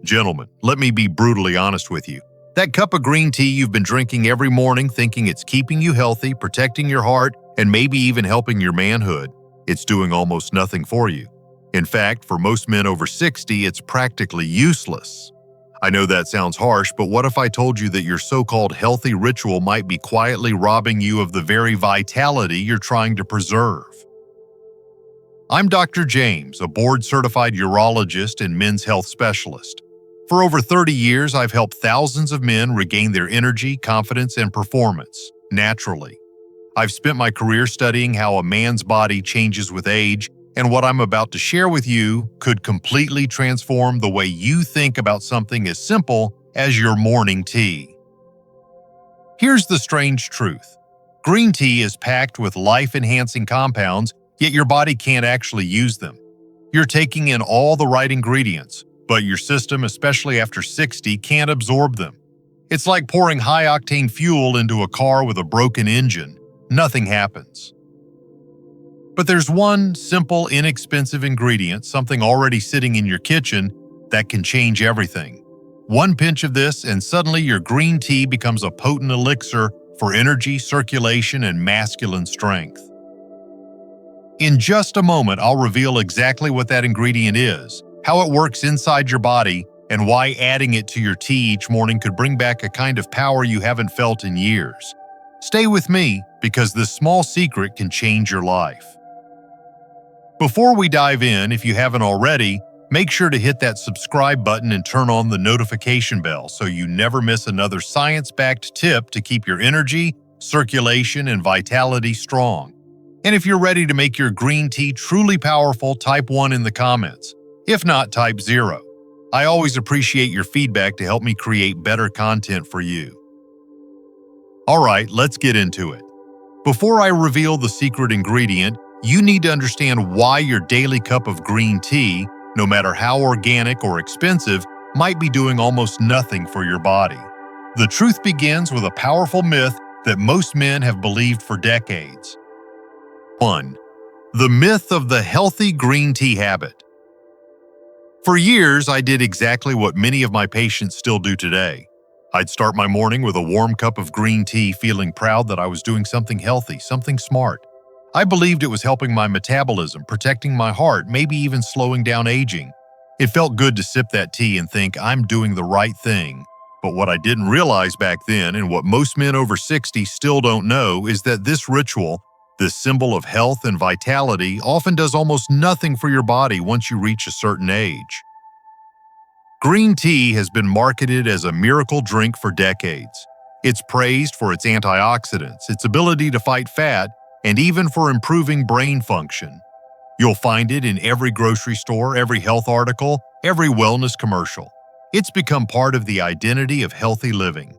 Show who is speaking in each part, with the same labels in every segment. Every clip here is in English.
Speaker 1: Gentlemen, let me be brutally honest with you. That cup of green tea you've been drinking every morning thinking it's keeping you healthy, protecting your heart, and maybe even helping your manhood, it's doing almost nothing for you. In fact, for most men over 60, it's practically useless. I know that sounds harsh, but what if I told you that your so-called healthy ritual might be quietly robbing you of the very vitality you're trying to preserve? I'm Dr. James, a board-certified urologist and men's health specialist. For over 30 years, I've helped thousands of men regain their energy, confidence, and performance, naturally. I've spent my career studying how a man's body changes with age, and what I'm about to share with you could completely transform the way you think about something as simple as your morning tea. Here's the strange truth. Green tea is packed with life-enhancing compounds, yet your body can't actually use them. You're taking in all the right ingredients, but your system, especially after 60, can't absorb them. It's like pouring high-octane fuel into a car with a broken engine. Nothing happens. But there's one simple, inexpensive ingredient, something already sitting in your kitchen, that can change everything. One pinch of this, and suddenly your green tea becomes a potent elixir for energy, circulation, and masculine strength. In just a moment, I'll reveal exactly what that ingredient is, how it works inside your body, and why adding it to your tea each morning could bring back a kind of power you haven't felt in years. Stay with me, because this small secret can change your life. Before we dive in, if you haven't already, make sure to hit that subscribe button and turn on the notification bell so you never miss another science-backed tip to keep your energy, circulation, and vitality strong. And if you're ready to make your green tea truly powerful, type 1 in the comments. If not, type 0. I always appreciate your feedback to help me create better content for you. All right, let's get into it. Before I reveal the secret ingredient, you need to understand why your daily cup of green tea, no matter how organic or expensive, might be doing almost nothing for your body. The truth begins with a powerful myth that most men have believed for decades. 1. The myth of the healthy green tea habit. For years, I did exactly what many of my patients still do today. I'd start my morning with a warm cup of green tea, feeling proud that I was doing something healthy, something smart. I believed it was helping my metabolism, protecting my heart, maybe even slowing down aging. It felt good to sip that tea and think I'm doing the right thing. But what I didn't realize back then, and what most men over 60 still don't know, is that this ritual, this symbol of health and vitality, often does almost nothing for your body once you reach a certain age. Green tea has been marketed as a miracle drink for decades. It's praised for its antioxidants, its ability to fight fat, and even for improving brain function. You'll find it in every grocery store, every health article, every wellness commercial. It's become part of the identity of healthy living.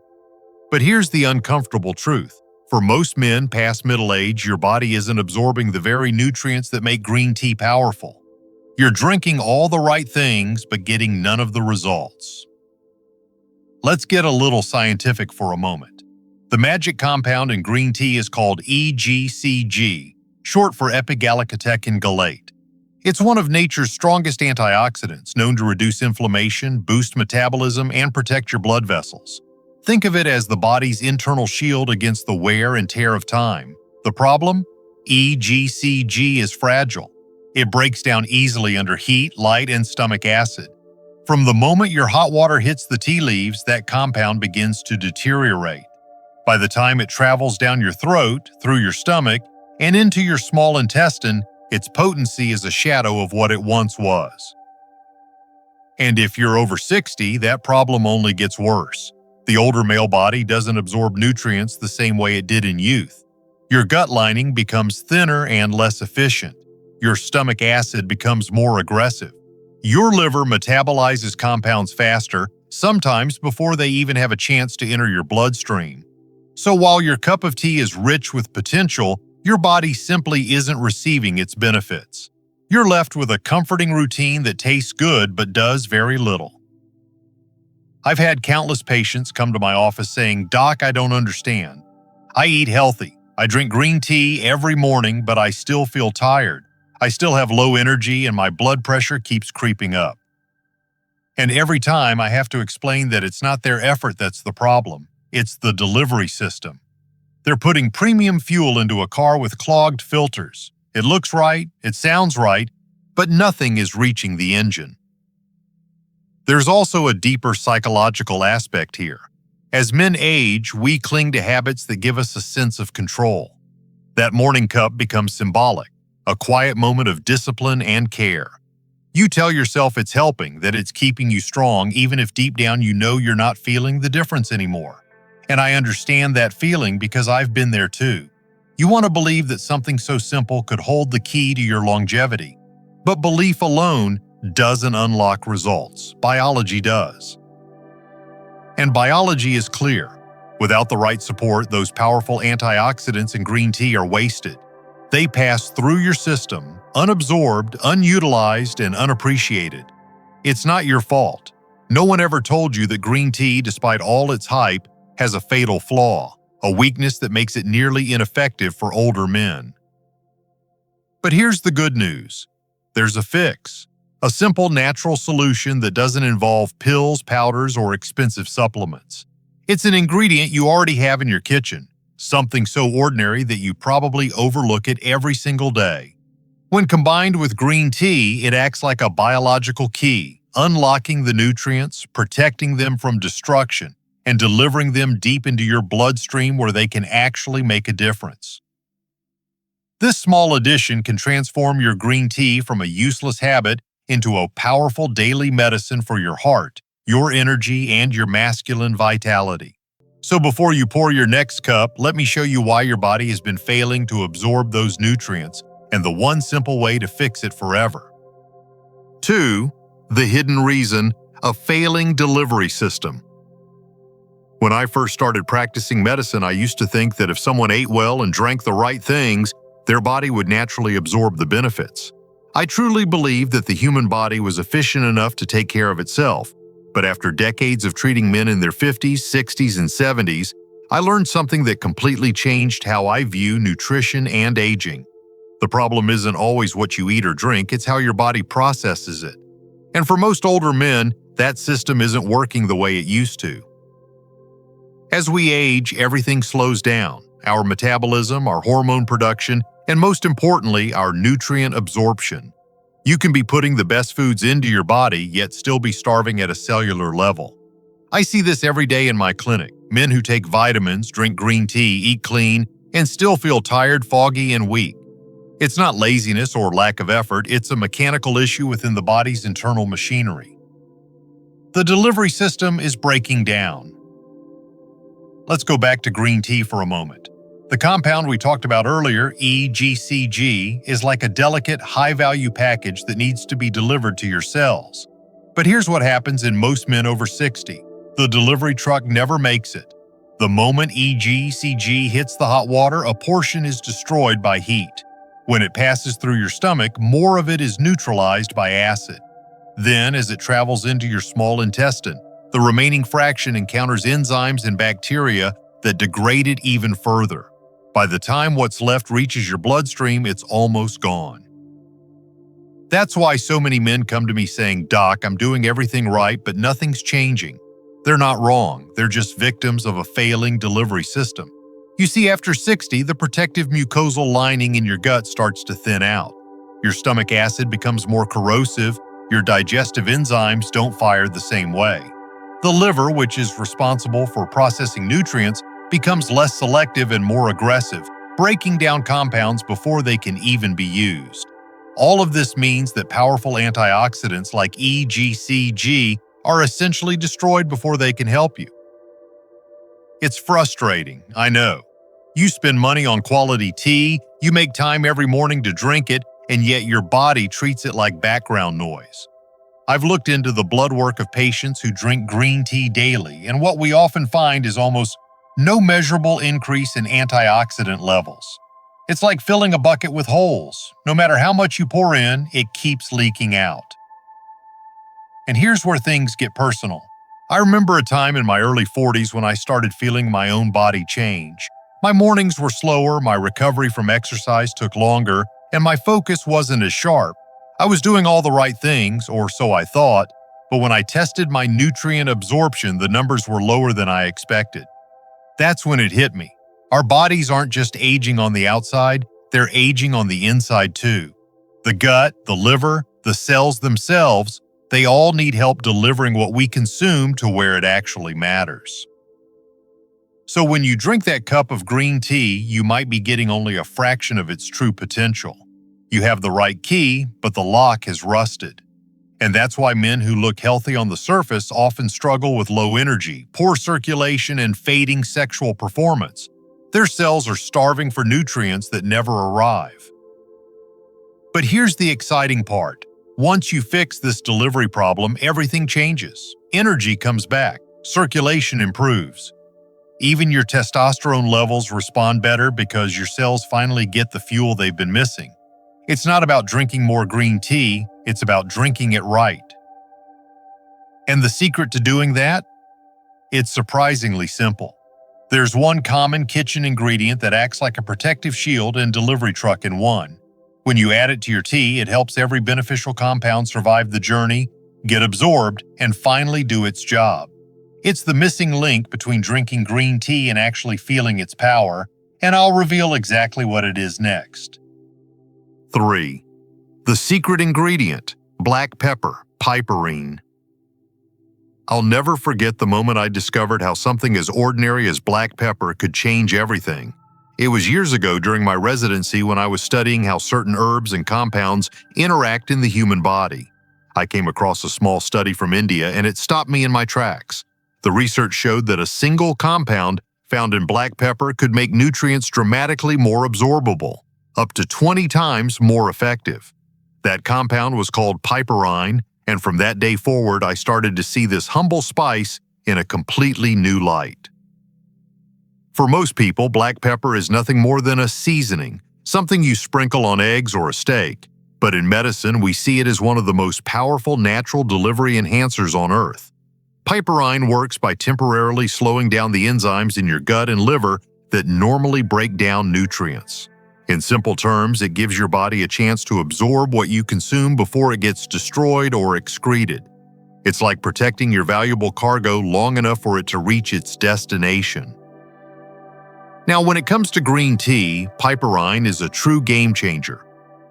Speaker 1: But here's the uncomfortable truth. For most men past middle age, your body isn't absorbing the very nutrients that make green tea powerful. You're drinking all the right things, but getting none of the results. Let's get a little scientific for a moment. The magic compound in green tea is called EGCG, short for epigallocatechin gallate. It's one of nature's strongest antioxidants, known to reduce inflammation, boost metabolism, and protect your blood vessels. Think of it as the body's internal shield against the wear and tear of time. The problem? EGCG is fragile. It breaks down easily under heat, light, and stomach acid. From the moment your hot water hits the tea leaves, that compound begins to deteriorate. By the time it travels down your throat, through your stomach, and into your small intestine, its potency is a shadow of what it once was. And if you're over 60, that problem only gets worse. The older male body doesn't absorb nutrients the same way it did in youth. Your gut lining becomes thinner and less efficient. Your stomach acid becomes more aggressive. Your liver metabolizes compounds faster, sometimes before they even have a chance to enter your bloodstream. So while your cup of tea is rich with potential, your body simply isn't receiving its benefits. You're left with a comforting routine that tastes good but does very little. I've had countless patients come to my office saying, "Doc, I don't understand. I eat healthy. I drink green tea every morning, but I still feel tired. I still have low energy and my blood pressure keeps creeping up." And every time I have to explain that it's not their effort that's the problem, it's the delivery system. They're putting premium fuel into a car with clogged filters. It looks right, it sounds right, but nothing is reaching the engine. There's also a deeper psychological aspect here. As men age, we cling to habits that give us a sense of control. That morning cup becomes symbolic, a quiet moment of discipline and care. You tell yourself it's helping, that it's keeping you strong, even if deep down you know you're not feeling the difference anymore. And I understand that feeling because I've been there too. You want to believe that something so simple could hold the key to your longevity. But belief alone doesn't unlock results. Biology does. And biology is clear. Without the right support, those powerful antioxidants in green tea are wasted. They pass through your system, unabsorbed, unutilized, and unappreciated. It's not your fault. No one ever told you that green tea, despite all its hype, has a fatal flaw, a weakness that makes it nearly ineffective for older men. But here's the good news. There's a fix. A simple natural solution that doesn't involve pills, powders, or expensive supplements. It's an ingredient you already have in your kitchen, something so ordinary that you probably overlook it every single day. When combined with green tea, it acts like a biological key, unlocking the nutrients, protecting them from destruction, and delivering them deep into your bloodstream where they can actually make a difference. This small addition can transform your green tea from a useless habit into a powerful daily medicine for your heart, your energy, and your masculine vitality. So before you pour your next cup, let me show you why your body has been failing to absorb those nutrients and the one simple way to fix it forever. 2. The hidden reason, a failing delivery system. When I first started practicing medicine, I used to think that if someone ate well and drank the right things, their body would naturally absorb the benefits. I truly believed that the human body was efficient enough to take care of itself, but after decades of treating men in their 50s, 60s, and 70s, I learned something that completely changed how I view nutrition and aging. The problem isn't always what you eat or drink, it's how your body processes it. And for most older men, that system isn't working the way it used to. As we age, everything slows down. Our metabolism, our hormone production, and most importantly, our nutrient absorption. You can be putting the best foods into your body, yet still be starving at a cellular level. I see this every day in my clinic. Men who take vitamins, drink green tea, eat clean, and still feel tired, foggy, and weak. It's not laziness or lack of effort, it's a mechanical issue within the body's internal machinery. The delivery system is breaking down. Let's go back to green tea for a moment. The compound we talked about earlier, EGCG, is like a delicate, high-value package that needs to be delivered to your cells. But here's what happens in most men over 60. The delivery truck never makes it. The moment EGCG hits the hot water, a portion is destroyed by heat. When it passes through your stomach, more of it is neutralized by acid. Then, as it travels into your small intestine, the remaining fraction encounters enzymes and bacteria that degrade it even further. By the time what's left reaches your bloodstream, it's almost gone. That's why so many men come to me saying, "Doc, I'm doing everything right, but nothing's changing." They're not wrong, they're just victims of a failing delivery system. You see, after 60, the protective mucosal lining in your gut starts to thin out. Your stomach acid becomes more corrosive, your digestive enzymes don't fire the same way. The liver, which is responsible for processing nutrients, becomes less selective and more aggressive, breaking down compounds before they can even be used. All of this means that powerful antioxidants like EGCG are essentially destroyed before they can help you. It's frustrating, I know. You spend money on quality tea, you make time every morning to drink it, and yet your body treats it like background noise. I've looked into the blood work of patients who drink green tea daily, and what we often find is almost no measurable increase in antioxidant levels. It's like filling a bucket with holes. No matter how much you pour in, it keeps leaking out. And here's where things get personal. I remember a time in my early 40s when I started feeling my own body change. My mornings were slower, my recovery from exercise took longer, and my focus wasn't as sharp. I was doing all the right things, or so I thought, But when I tested my nutrient absorption, the numbers were lower than I expected. That's when it hit me. Our bodies aren't just aging on the outside, they're aging on the inside too. The gut, the liver, the cells themselves, they all need help delivering what we consume to where it actually matters. So when you drink that cup of green tea, you might be getting only a fraction of its true potential. You have the right key, but the lock has rusted. And that's why men who look healthy on the surface often struggle with low energy, poor circulation, and fading sexual performance. Their cells are starving for nutrients that never arrive. But here's the exciting part. Once you fix this delivery problem, everything changes. Energy comes back, circulation improves. Even your testosterone levels respond better because your cells finally get the fuel they've been missing. It's not about drinking more green tea, it's about drinking it right. And the secret to doing that? It's surprisingly simple. There's one common kitchen ingredient that acts like a protective shield and delivery truck in one. When you add it to your tea, it helps every beneficial compound survive the journey, get absorbed, and finally do its job. It's the missing link between drinking green tea and actually feeling its power, and I'll reveal exactly what it is next. 3. The secret ingredient, black pepper, piperine. I'll never forget the moment I discovered how something as ordinary as black pepper could change everything. It was years ago during my residency when I was studying how certain herbs and compounds interact in the human body. I came across a small study from India and it stopped me in my tracks. The research showed that a single compound found in black pepper could make nutrients dramatically more absorbable, up to 20 times more effective. That compound was called Piperine, and from that day forward I started to see this humble spice in a completely new light. For most people, black pepper is nothing more than a seasoning, something you sprinkle on eggs or a steak. But in medicine, we see it as one of the most powerful natural delivery enhancers on Earth. Piperine works by temporarily slowing down the enzymes in your gut and liver that normally break down nutrients. In simple terms, it gives your body a chance to absorb what you consume before it gets destroyed or excreted. It's like protecting your valuable cargo long enough for it to reach its destination. Now, when it comes to green tea, piperine is a true game changer.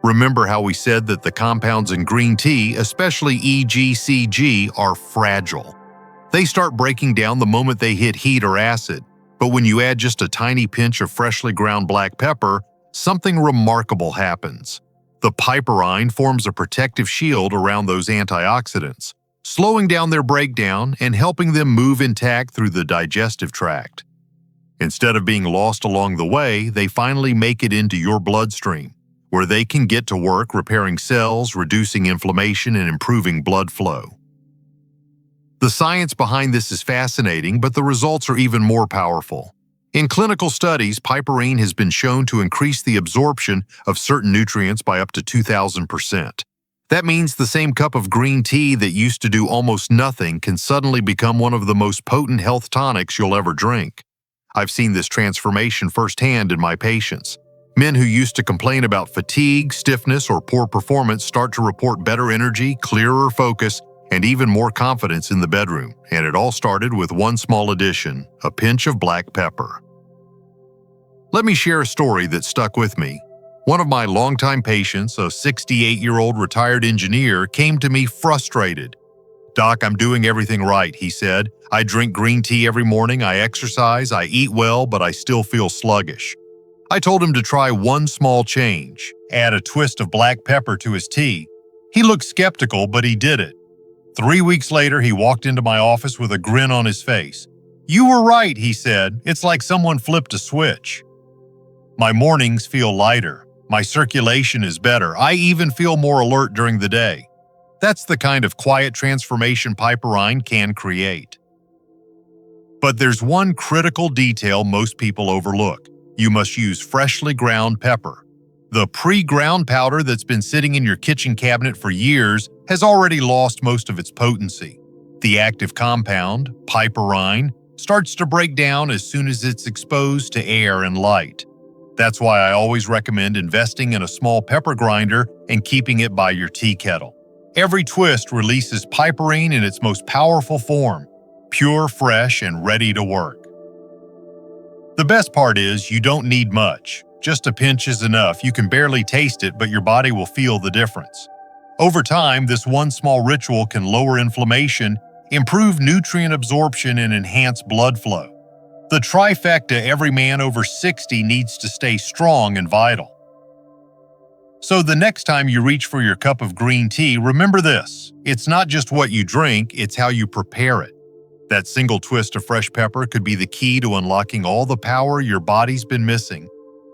Speaker 1: Remember how we said that the compounds in green tea, especially EGCG, are fragile. They start breaking down the moment they hit heat or acid, but when you add just a tiny pinch of freshly ground black pepper, something remarkable happens. The piperine forms a protective shield around those antioxidants, slowing down their breakdown and helping them move intact through the digestive tract. Instead of being lost along the way, they finally make it into your bloodstream, where they can get to work repairing cells, reducing inflammation, and improving blood flow. The science behind this is fascinating, but the results are even more powerful. In clinical studies, piperine has been shown to increase the absorption of certain nutrients by up to 2,000%. That means the same cup of green tea that used to do almost nothing can suddenly become one of the most potent health tonics you'll ever drink. I've seen this transformation firsthand in my patients. Men who used to complain about fatigue, stiffness, or poor performance start to report better energy, clearer focus, and even more confidence in the bedroom. And it all started with one small addition, a pinch of black pepper. Let me share a story that stuck with me. One of my longtime patients, a 68-year-old retired engineer, came to me frustrated. "Doc, I'm doing everything right," he said. "I drink green tea every morning, I exercise, I eat well, but I still feel sluggish." I told him to try one small change, add a twist of black pepper to his tea. He looked skeptical, but he did it. 3 weeks later, he walked into my office with a grin on his face. "You were right," he said. "It's like someone flipped a switch. My mornings feel lighter. My circulation is better. I even feel more alert during the day." That's the kind of quiet transformation piperine can create. But there's one critical detail most people overlook. You must use freshly ground pepper. The pre-ground powder that's been sitting in your kitchen cabinet for years has already lost most of its potency. The active compound, piperine, starts to break down as soon as it's exposed to air and light. That's why I always recommend investing in a small pepper grinder and keeping it by your tea kettle. Every twist releases piperine in its most powerful form, pure, fresh, and ready to work. The best part is you don't need much. Just a pinch is enough. You can barely taste it, but your body will feel the difference. Over time, this one small ritual can lower inflammation, improve nutrient absorption, and enhance blood flow. The trifecta every man over 60 needs to stay strong and vital. So the next time you reach for your cup of green tea, remember this: it's not just what you drink, it's how you prepare it. That single twist of fresh pepper could be the key to unlocking all the power your body's been missing.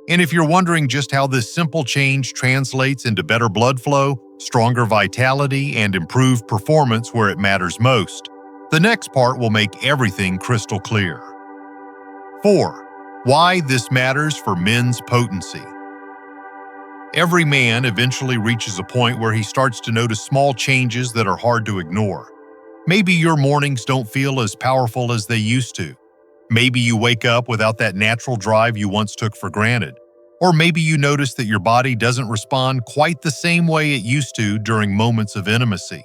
Speaker 1: And if you're wondering just how this simple change translates into better blood flow, stronger vitality, and improved performance where it matters most, the next part will make everything crystal clear. 4. Why this matters for men's potency. Every man eventually reaches a point where he starts to notice small changes that are hard to ignore. Maybe your mornings don't feel as powerful as they used to. Maybe you wake up without that natural drive you once took for granted. Or maybe you notice that your body doesn't respond quite the same way it used to during moments of intimacy.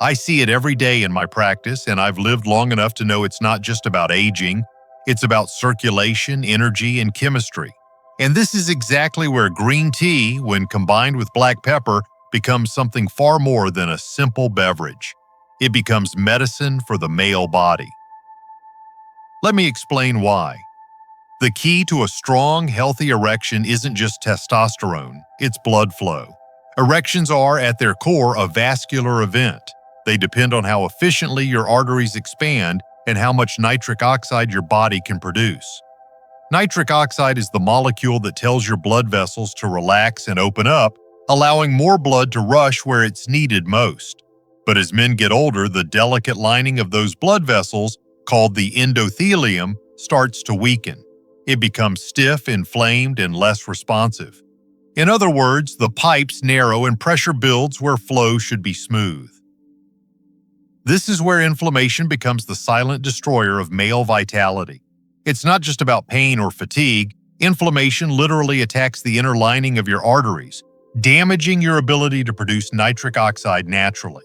Speaker 1: I see it every day in my practice, and I've lived long enough to know it's not just about aging, it's about circulation, energy, and chemistry. And this is exactly where green tea, when combined with black pepper, becomes something far more than a simple beverage. It becomes medicine for the male body. Let me explain why. The key to a strong, healthy erection isn't just testosterone, it's blood flow. Erections are, at their core, a vascular event. They depend on how efficiently your arteries expand and how much nitric oxide your body can produce. Nitric oxide is the molecule that tells your blood vessels to relax and open up, allowing more blood to rush where it's needed most. But as men get older, the delicate lining of those blood vessels, called the endothelium, starts to weaken. It becomes stiff, inflamed, and less responsive. In other words, the pipes narrow and pressure builds where flow should be smooth. This is where inflammation becomes the silent destroyer of male vitality. It's not just about pain or fatigue. Inflammation literally attacks the inner lining of your arteries, damaging your ability to produce nitric oxide naturally.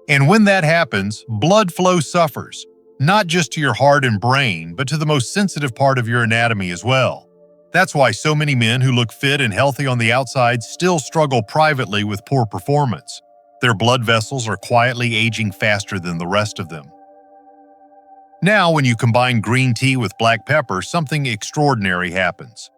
Speaker 1: And when that happens, blood flow suffers, not just to your heart and brain, but to the most sensitive part of your anatomy as well. That's why so many men who look fit and healthy on the outside still struggle privately with poor performance. Their blood vessels are quietly aging faster than the rest of them. Now, when you combine green tea with black pepper, something extraordinary happens.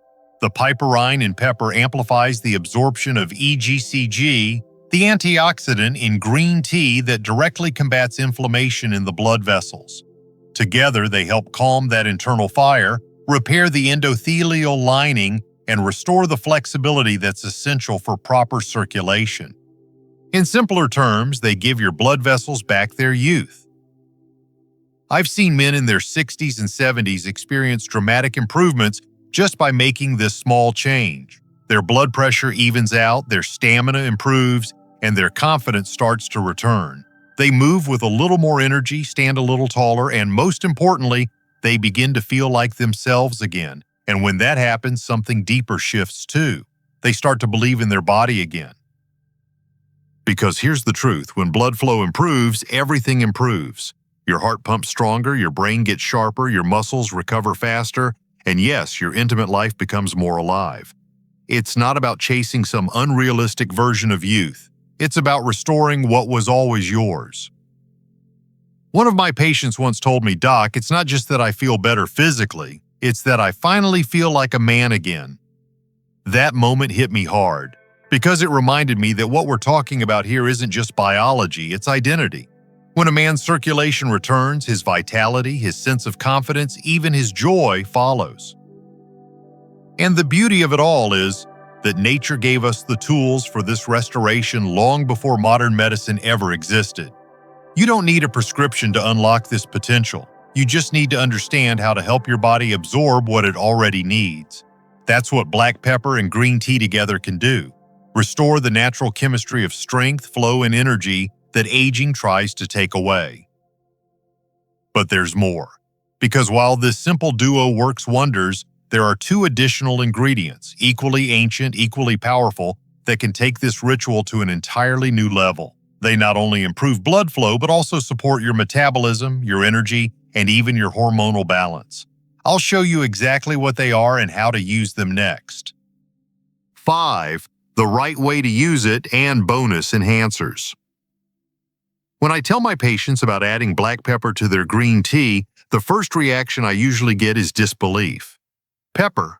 Speaker 1: The piperine in pepper amplifies the absorption of EGCG, the antioxidant in green tea that directly combats inflammation in the blood vessels. Together, they help calm that internal fire, repair the endothelial lining, and restore the flexibility that's essential for proper circulation. In simpler terms, they give your blood vessels back their youth. I've seen men in their 60s and 70s experience dramatic improvements just by making this small change. Their blood pressure evens out, their stamina improves, and their confidence starts to return. They move with a little more energy, stand a little taller, and most importantly, they begin to feel like themselves again. And when that happens, something deeper shifts too. They start to believe in their body again. Because here's the truth, when blood flow improves, everything improves. Your heart pumps stronger, your brain gets sharper, your muscles recover faster, and yes, your intimate life becomes more alive. It's not about chasing some unrealistic version of youth. It's about restoring what was always yours. One of my patients once told me, "Doc, it's not just that I feel better physically, it's that I finally feel like a man again." That moment hit me hard, because it reminded me that what we're talking about here isn't just biology, it's identity. When a man's circulation returns, his vitality, his sense of confidence, even his joy follows. And the beauty of it all is that nature gave us the tools for this restoration long before modern medicine ever existed. You don't need a prescription to unlock this potential. You just need to understand how to help your body absorb what it already needs. That's what black pepper and green tea together can do. Restore the natural chemistry of strength, flow, and energy that aging tries to take away. But there's more. Because while this simple duo works wonders, there are two additional ingredients, equally ancient, equally powerful, that can take this ritual to an entirely new level. They not only improve blood flow, but also support your metabolism, your energy, and even your hormonal balance. I'll show you exactly what they are and how to use them next. 5. The right way to use it and bonus enhancers. When I tell my patients about adding black pepper to their green tea, the first reaction I usually get is disbelief. Pepper?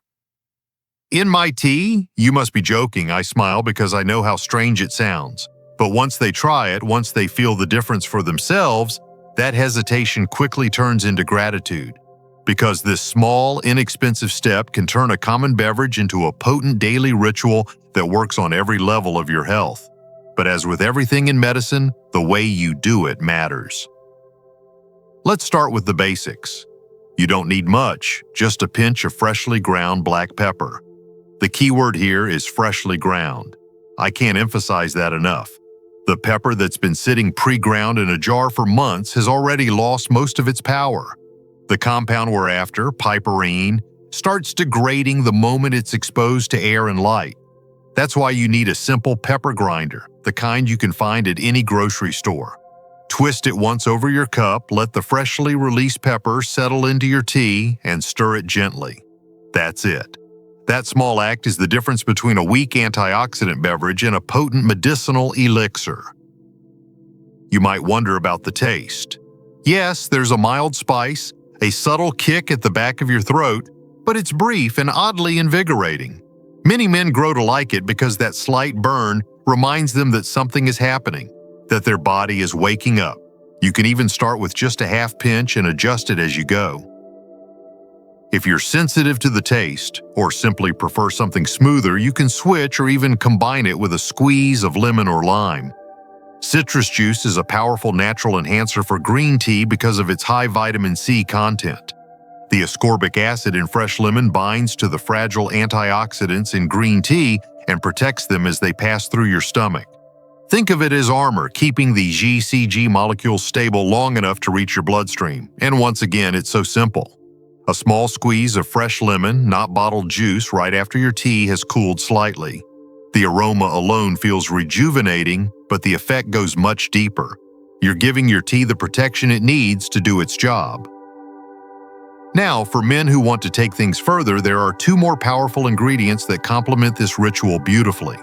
Speaker 1: In my tea? You must be joking, I smile because I know how strange it sounds. But once they try it, once they feel the difference for themselves, that hesitation quickly turns into gratitude. Because this small, inexpensive step can turn a common beverage into a potent daily ritual that works on every level of your health. But as with everything in medicine, the way you do it matters. Let's start with the basics. You don't need much, just a pinch of freshly ground black pepper. The key word here is freshly ground. I can't emphasize that enough. The pepper that's been sitting pre-ground in a jar for months has already lost most of its power. The compound we're after, Piperine, starts degrading the moment it's exposed to air and light. That's why you need a simple pepper grinder, the kind you can find at any grocery store. Twist it once over your cup, let the freshly released pepper settle into your tea, and stir it gently. That's it. That small act is the difference between a weak antioxidant beverage and a potent medicinal elixir. You might wonder about the taste. Yes, there's a mild spice, a subtle kick at the back of your throat, but it's brief and oddly invigorating. Many men grow to like it because that slight burn reminds them that something is happening, that their body is waking up. You can even start with just a half pinch and adjust it as you go. If you're sensitive to the taste, or simply prefer something smoother, you can switch or even combine it with a squeeze of lemon or lime. Citrus juice is a powerful natural enhancer for green tea because of its high vitamin C content. The ascorbic acid in fresh lemon binds to the fragile antioxidants in green tea and protects them as they pass through your stomach. Think of it as armor, keeping the GCG molecules stable long enough to reach your bloodstream. And once again, it's so simple. A small squeeze of fresh lemon, not bottled juice, right after your tea has cooled slightly. The aroma alone feels rejuvenating, but the effect goes much deeper. You're giving your tea the protection it needs to do its job. Now, for men who want to take things further, there are 2 more powerful ingredients that complement this ritual beautifully.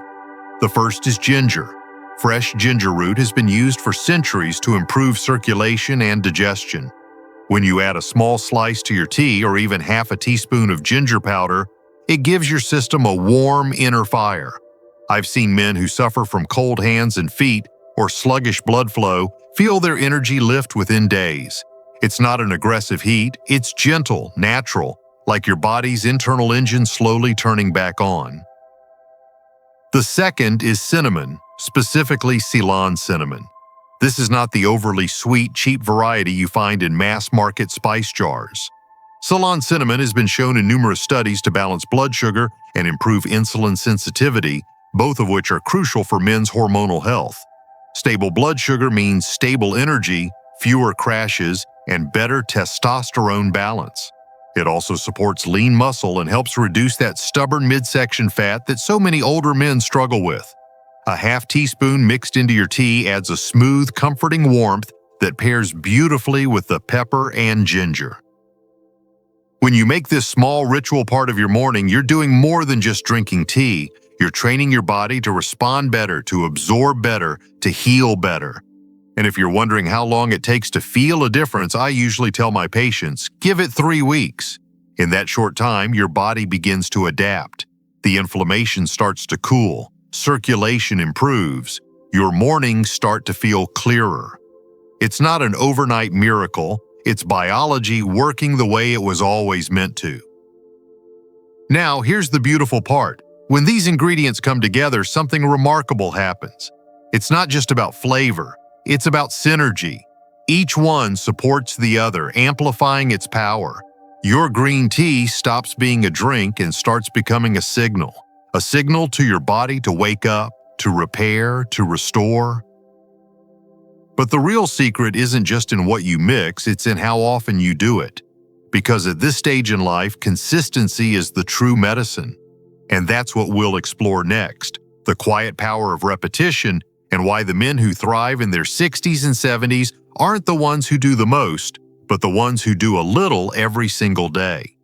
Speaker 1: The first is ginger. Fresh ginger root has been used for centuries to improve circulation and digestion. When you add a small slice to your tea or even half a teaspoon of ginger powder, it gives your system a warm inner fire. I've seen men who suffer from cold hands and feet or sluggish blood flow feel their energy lift within days. It's not an aggressive heat, it's gentle, natural, like your body's internal engine slowly turning back on. The second is cinnamon, specifically Ceylon cinnamon. This is not the overly sweet, cheap variety you find in mass-market spice jars. Ceylon cinnamon has been shown in numerous studies to balance blood sugar and improve insulin sensitivity, both of which are crucial for men's hormonal health. Stable blood sugar means stable energy, fewer crashes, and better testosterone balance. It also supports lean muscle and helps reduce that stubborn midsection fat that so many older men struggle with. A half teaspoon mixed into your tea adds a smooth, comforting warmth that pairs beautifully with the pepper and ginger. When you make this small ritual part of your morning, you're doing more than just drinking tea. You're training your body to respond better, to absorb better, to heal better. And if you're wondering how long it takes to feel a difference, I usually tell my patients, give it 3 weeks. In that short time, your body begins to adapt. The inflammation starts to cool. Circulation improves. Your mornings start to feel clearer. It's not an overnight miracle. It's biology working the way it was always meant to. Now, here's the beautiful part. When these ingredients come together, something remarkable happens. It's not just about flavor. It's about synergy. Each one supports the other, amplifying its power. Your green tea stops being a drink and starts becoming a signal to your body to wake up, to repair, to restore. But the real secret isn't just in what you mix, it's in how often you do it. Because at this stage in life, consistency is the true medicine. And that's what we'll explore next, the quiet power of repetition and why the men who thrive in their 60s and 70s aren't the ones who do the most, but the ones who do a little every single day.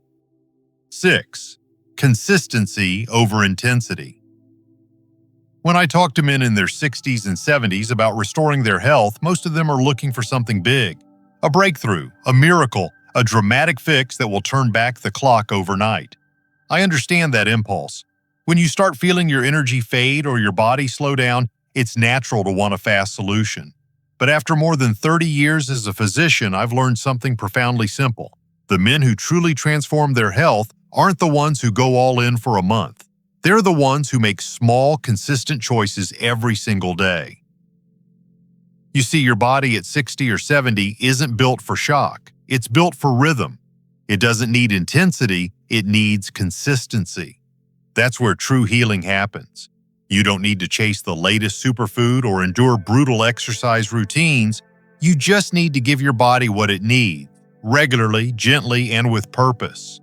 Speaker 1: 6. Consistency over intensity. When I talk to men in their 60s and 70s about restoring their health, most of them are looking for something big, a breakthrough, a miracle, a dramatic fix that will turn back the clock overnight. I understand that impulse. When you start feeling your energy fade or your body slow down, it's natural to want a fast solution. But after more than 30 years as a physician, I've learned something profoundly simple. The men who truly transform their health aren't the ones who go all in for a month. They're the ones who make small, consistent choices every single day. You see, your body at 60 or 70 isn't built for shock. It's built for rhythm. It doesn't need intensity, it needs consistency. That's where true healing happens. You don't need to chase the latest superfood or endure brutal exercise routines. You just need to give your body what it needs, regularly, gently, and with purpose.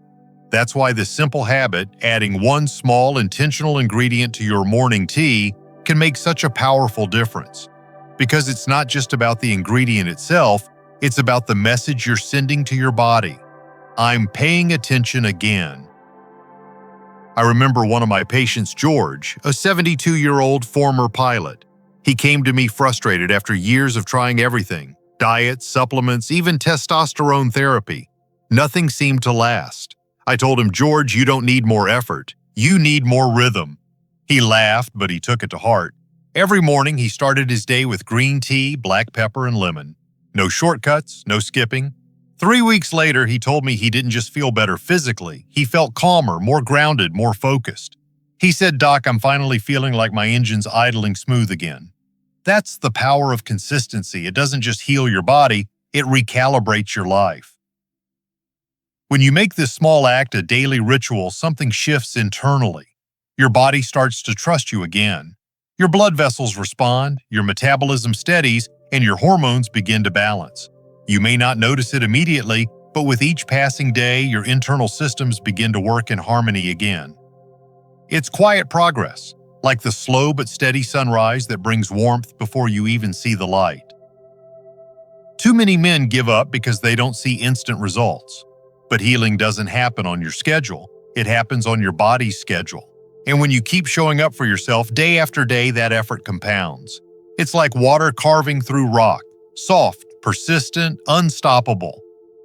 Speaker 1: That's why this simple habit, adding one small intentional ingredient to your morning tea, can make such a powerful difference. Because it's not just about the ingredient itself, it's about the message you're sending to your body. I'm paying attention again. I remember one of my patients, George, a 72-year-old former pilot. He came to me frustrated after years of trying everything, diets, supplements, even testosterone therapy. Nothing seemed to last. I told him, George, you don't need more effort. You need more rhythm. He laughed, but he took it to heart. Every morning, he started his day with green tea, black pepper, and lemon. No shortcuts, no skipping. 3 weeks later, he told me he didn't just feel better physically. He felt calmer, more grounded, more focused. He said, Doc, I'm finally feeling like my engine's idling smooth again. That's the power of consistency. It doesn't just heal your body, it recalibrates your life. When you make this small act a daily ritual, something shifts internally. Your body starts to trust you again. Your blood vessels respond, your metabolism steadies, and your hormones begin to balance. You may not notice it immediately, but with each passing day, your internal systems begin to work in harmony again. It's quiet progress, like the slow but steady sunrise that brings warmth before you even see the light. Too many men give up because they don't see instant results. But healing doesn't happen on your schedule, it happens on your body's schedule. And when you keep showing up for yourself day after day, that effort compounds. It's like water carving through rock, soft, persistent, unstoppable.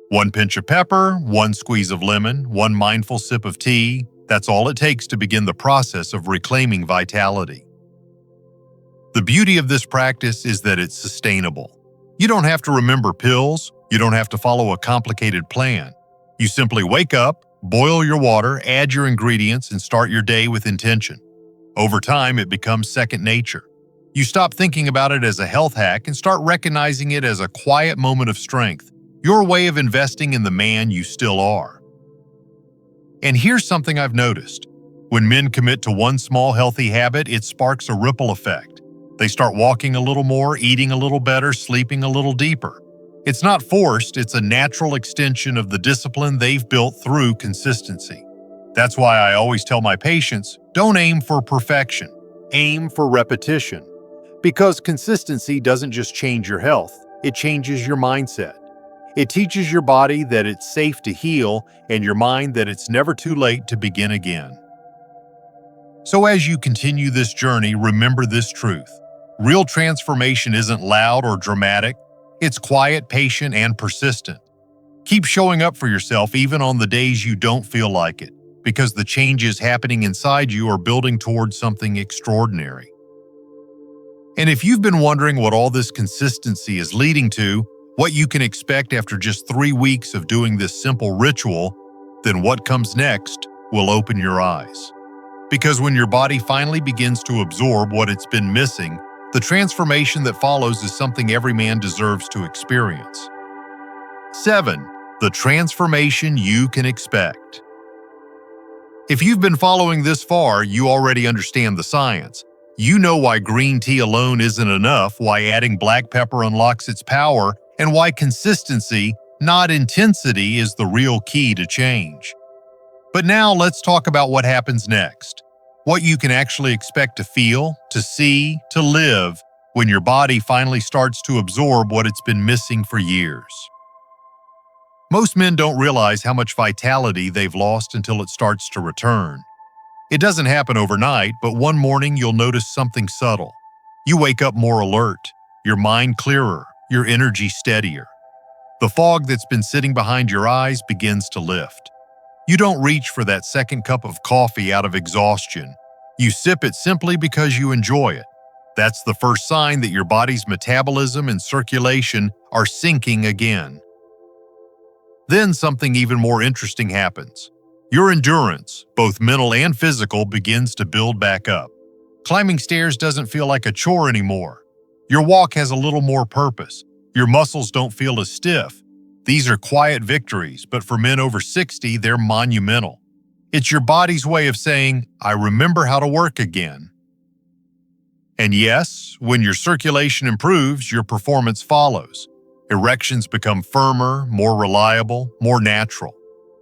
Speaker 1: One pinch of pepper, one squeeze of lemon, one mindful sip of tea, that's all it takes to begin the process of reclaiming vitality. The beauty of this practice is that it's sustainable. You don't have to remember pills, you don't have to follow a complicated plan. You simply wake up, boil your water, add your ingredients, and start your day with intention. Over time, it becomes second nature. You stop thinking about it as a health hack and start recognizing it as a quiet moment of strength, your way of investing in the man you still are. And here's something I've noticed. When men commit to one small healthy habit, it sparks a ripple effect. They start walking a little more, eating a little better, sleeping a little deeper. It's not forced, it's a natural extension of the discipline they've built through consistency. That's why I always tell my patients, don't aim for perfection, aim for repetition. Because consistency doesn't just change your health, it changes your mindset. It teaches your body that it's safe to heal and your mind that it's never too late to begin again. So as you continue this journey, remember this truth. Real transformation isn't loud or dramatic. It's quiet, patient, and persistent. Keep showing up for yourself even on the days you don't feel like it, because the changes happening inside you are building towards something extraordinary. And if you've been wondering what all this consistency is leading to, what you can expect after just 3 weeks of doing this simple ritual, then what comes next will open your eyes. Because when your body finally begins to absorb what it's been missing, the transformation that follows is something every man deserves to experience. 7. The transformation you can expect. If you've been following this far, you already understand the science. You know why green tea alone isn't enough, why adding black pepper unlocks its power, and why consistency, not intensity, is the real key to change. But now let's talk about what happens next. What you can actually expect to feel, to see, to live when your body finally starts to absorb what it's been missing for years. Most men don't realize how much vitality they've lost until it starts to return. It doesn't happen overnight, but one morning you'll notice something subtle. You wake up more alert, your mind clearer, your energy steadier. The fog that's been sitting behind your eyes begins to lift. You don't reach for that second cup of coffee out of exhaustion. You sip it simply because you enjoy it. That's the first sign that your body's metabolism and circulation are syncing again. Then something even more interesting happens. Your endurance, both mental and physical, begins to build back up. Climbing stairs doesn't feel like a chore anymore. Your walk has a little more purpose. Your muscles don't feel as stiff. These are quiet victories, but for men over 60, they're monumental. It's your body's way of saying, I remember how to work again. And yes, when your circulation improves, your performance follows. Erections become firmer, more reliable, more natural.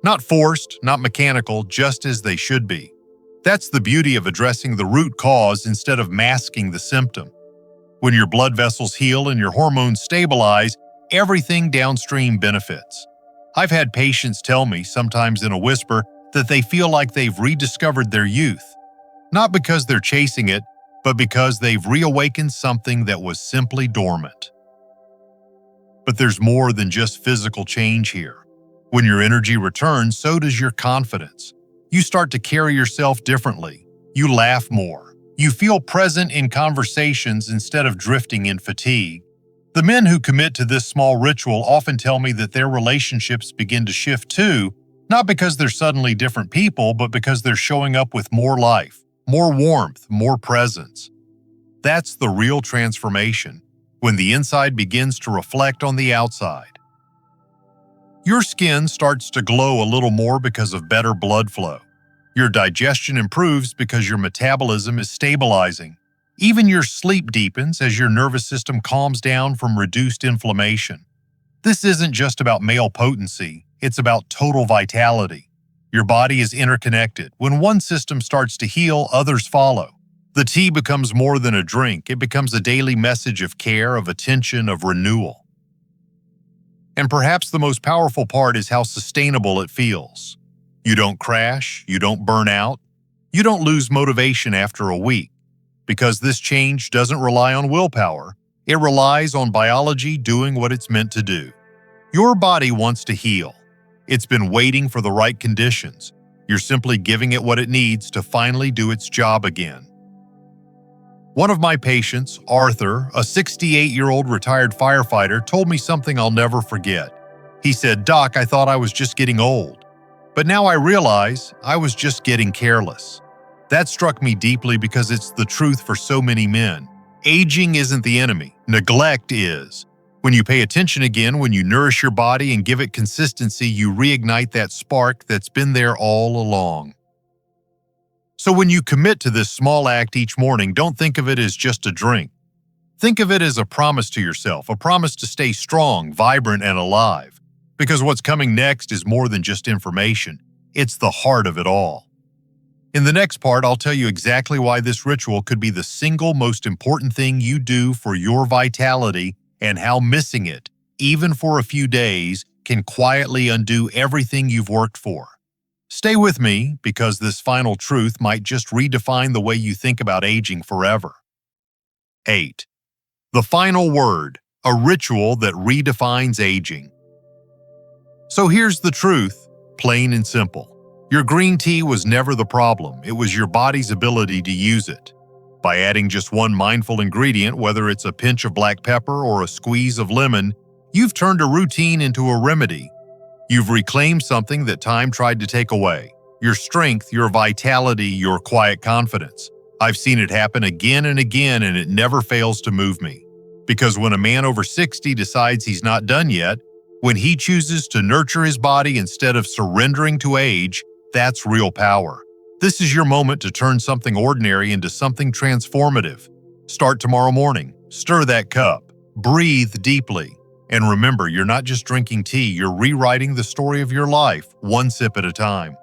Speaker 1: Not forced, not mechanical, just as they should be. That's the beauty of addressing the root cause instead of masking the symptom. When your blood vessels heal and your hormones stabilize, everything downstream benefits. I've had patients tell me, sometimes in a whisper, that they feel like they've rediscovered their youth. Not because they're chasing it, but because they've reawakened something that was simply dormant. But there's more than just physical change here. When your energy returns, so does your confidence. You start to carry yourself differently. You laugh more. You feel present in conversations instead of drifting in fatigue. The men who commit to this small ritual often tell me that their relationships begin to shift too, not because they're suddenly different people, but because they're showing up with more life, more warmth, more presence. That's the real transformation, when the inside begins to reflect on the outside. Your skin starts to glow a little more because of better blood flow. Your digestion improves because your metabolism is stabilizing. Even your sleep deepens as your nervous system calms down from reduced inflammation. This isn't just about male potency, it's about total vitality. Your body is interconnected. When one system starts to heal, others follow. The tea becomes more than a drink. It becomes a daily message of care, of attention, of renewal. And perhaps the most powerful part is how sustainable it feels. You don't crash, you don't burn out, you don't lose motivation after a week. Because this change doesn't rely on willpower, it relies on biology doing what it's meant to do. Your body wants to heal. It's been waiting for the right conditions. You're simply giving it what it needs to finally do its job again. One of my patients, Arthur, a 68-year-old retired firefighter, told me something I'll never forget. He said, "Doc, I thought I was just getting old. But now I realize I was just getting careless." That struck me deeply because it's the truth for so many men. Aging isn't the enemy, neglect is. When you pay attention again, when you nourish your body and give it consistency, you reignite that spark that's been there all along. So when you commit to this small act each morning, don't think of it as just a drink. Think of it as a promise to yourself, a promise to stay strong, vibrant, and alive. Because what's coming next is more than just information. It's the heart of it all. In the next part, I'll tell you exactly why this ritual could be the single most important thing you do for your vitality and how missing it, even for a few days, can quietly undo everything you've worked for. Stay with me, because this final truth might just redefine the way you think about aging forever. 8. The final word, a ritual that redefines aging. So here's the truth, plain and simple. Your green tea was never the problem, it was your body's ability to use it. By adding just one mindful ingredient, whether it's a pinch of black pepper or a squeeze of lemon, you've turned a routine into a remedy. You've reclaimed something that time tried to take away. Your strength, your vitality, your quiet confidence. I've seen it happen again and again, and it never fails to move me. Because when a man over 60 decides he's not done yet, when he chooses to nurture his body instead of surrendering to age, that's real power. This is your moment to turn something ordinary into something transformative. Start tomorrow morning. Stir that cup. Breathe deeply. And remember, you're not just drinking tea, you're rewriting the story of your life, one sip at a time.